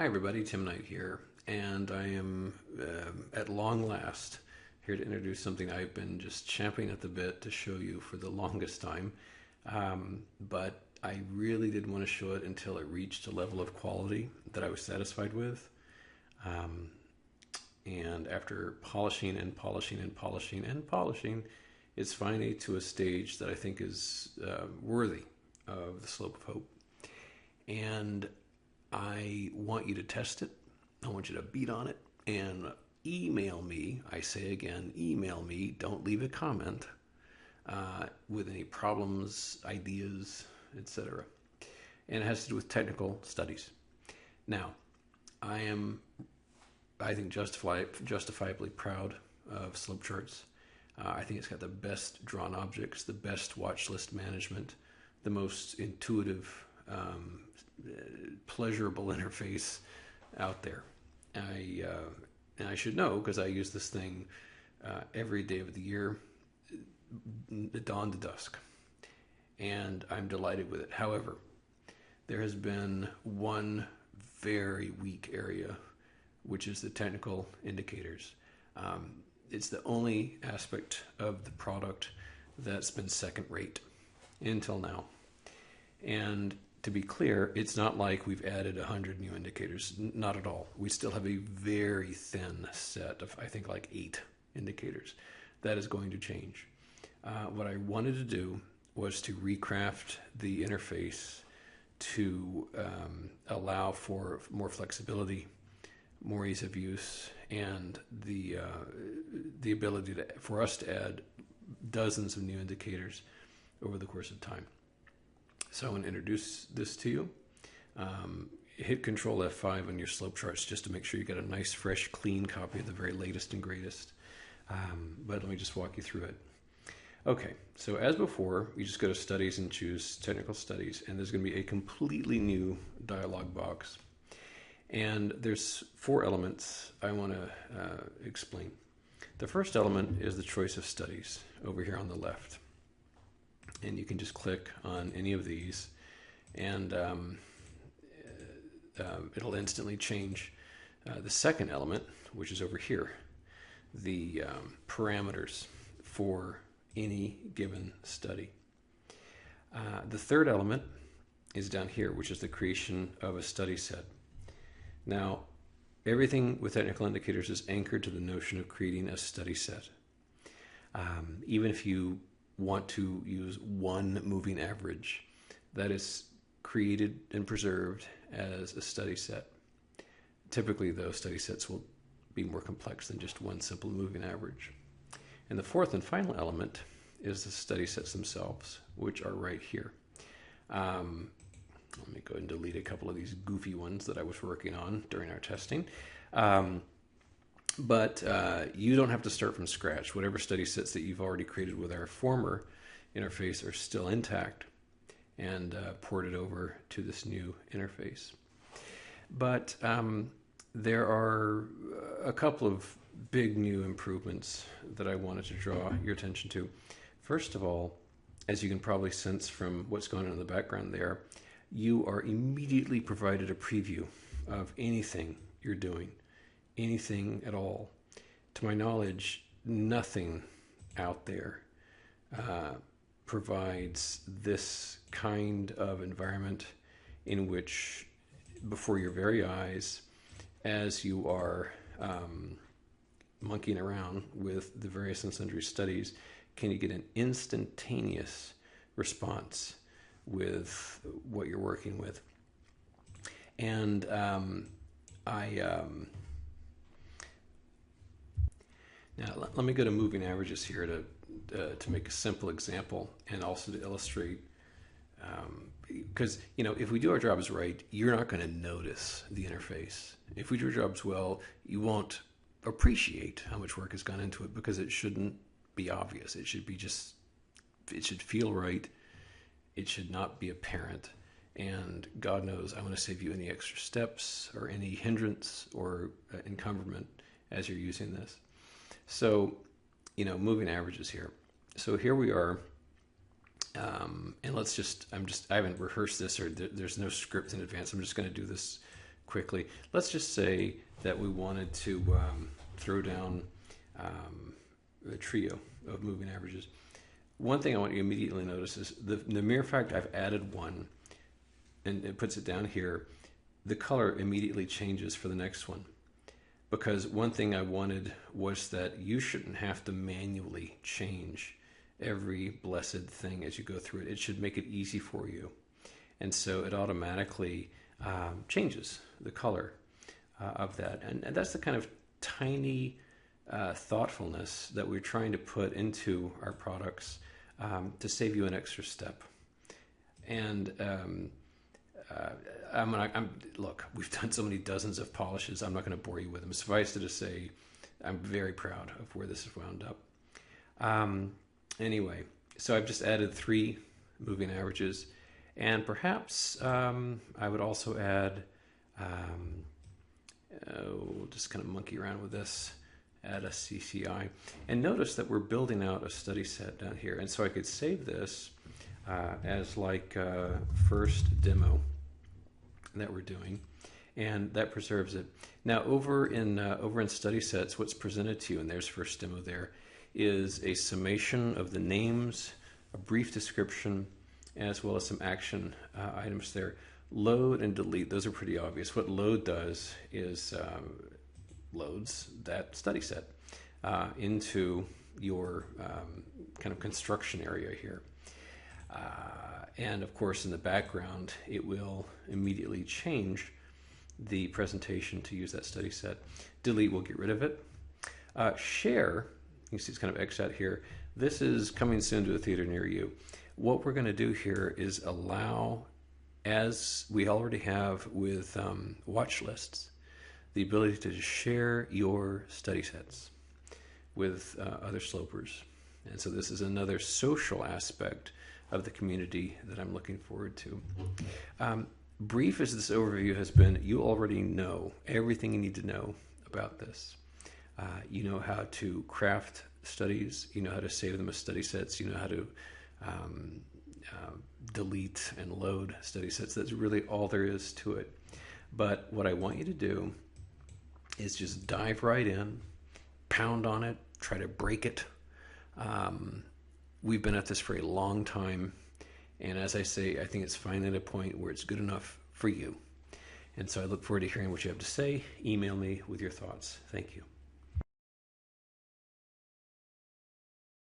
Hi everybody, Tim Knight here, and I am at long last here to introduce something I've been just champing at the bit to show you for the longest time, but I really didn't want to show it until it reached a level of quality that I was satisfied with. Um, and after polishing and polishing and polishing and polishing, it's finally to a stage that I think is worthy of the slope of hope. And I want you to test it. I want you to beat on it and email me. I say again, email me. Don't leave a comment with any problems, ideas, etc. And it has to do with technical studies. Now, I think, justifiably proud of SlopeCharts. I think it's got the best drawn objects, the best watch list management, the most intuitive, pleasurable interface out there. And I should know because I use this thing every day of the year, dawn to dusk, and I'm delighted with it. However, there has been one very weak area, which is the technical indicators. It's the only aspect of the product that's been second rate until now. And to be clear, it's not like we've added 100 new indicators. Not at all. We still have a very thin set of, I think, like 8 indicators. That is going to change. What I wanted to do was to recraft the interface to allow for more flexibility, more ease of use, and the ability for us to add dozens of new indicators over the course of time. So I want to introduce this to you. Hit Control F5 on your SlopeCharts just to make sure you get a nice, fresh, clean copy of the very latest and greatest. But let me just walk you through it. Okay, so as before, you just go to Studies and choose Technical Studies, and there's going to be a completely new dialog box. And there's 4 elements I want to explain. The first element is the choice of studies over here on the left. And you can just click on any of these, and it'll instantly change. The second element, which is over here, the parameters for any given study. The third element is down here, which is the creation of a study set. Now, everything with technical indicators is anchored to the notion of creating a study set. Even if you want to use one moving average, that is created and preserved as a study set. Typically, those study sets will be more complex than just one simple moving average. And the fourth and final element is the study sets themselves, which are right here. Let me go ahead and delete a couple of these goofy ones that I was working on during our testing. But you don't have to start from scratch. Whatever study sets that you've already created with our former interface are still intact and ported over to this new interface. But there are a couple of big new improvements that I wanted to draw your attention to. First of all, as you can probably sense from what's going on in the background there, you are immediately provided a preview of anything you're doing. Anything at all. To my knowledge, nothing out there provides this kind of environment in which, before your very eyes, as you are monkeying around with the various and sundry studies, can you get an instantaneous response with what you're working with. And now, let me go to moving averages here to make a simple example and also to illustrate, because, if we do our jobs right, you're not going to notice the interface. If we do our jobs well, you won't appreciate how much work has gone into it because it shouldn't be obvious. It should feel right. It should not be apparent. And God knows, I want to save you any extra steps or any hindrance or encumberment as you're using this. So, moving averages here. So here we are, and I haven't rehearsed this, or there's no script in advance. I'm just going to do this quickly. Let's just say that we wanted to throw down a trio of moving averages. One thing I want you to immediately notice is the mere fact I've added one and it puts it down here, the color immediately changes for the next one. Because one thing I wanted was that you shouldn't have to manually change every blessed thing as you go through it. It should make it easy for you. And so it automatically changes the color of that. And that's the kind of tiny thoughtfulness that we're trying to put into our products to save you an extra step. And look, we've done so many dozens of polishes. I'm not going to bore you with them. Suffice it to say, I'm very proud of where this has wound up. Anyway, so I've just added 3 moving averages, and perhaps I would also add, we'll just kind of monkey around with this, add a CCI. And notice that we're building out a study set down here, and so I could save this as like first demo that we're doing, and that preserves it. Now over in study sets, what's presented to you, and there's first demo there, is a summation of the names, a brief description, as well as some action items there. Load and delete, those are pretty obvious. What load does is loads that study set into your kind of construction area here. And of course, in the background, it will immediately change the presentation to use that study set. Delete will get rid of it. Share, you can see it's kind of X'd out here. This is coming soon to a theater near you. What we're going to do here is allow, as we already have with watch lists, the ability to share your study sets with other slopers. And so this is another social aspect of the community that I'm looking forward to. Brief as this overview has been, you already know everything you need to know about this. You know how to craft studies, you know how to save them as study sets, you know how to delete and load study sets. That's really all there is to it. But what I want you to do is just dive right in, pound on it, try to break it. We've been at this for a long time, and as I say, I think it's finally at a point where it's good enough for you. And so I look forward to hearing what you have to say. Email me with your thoughts. Thank you.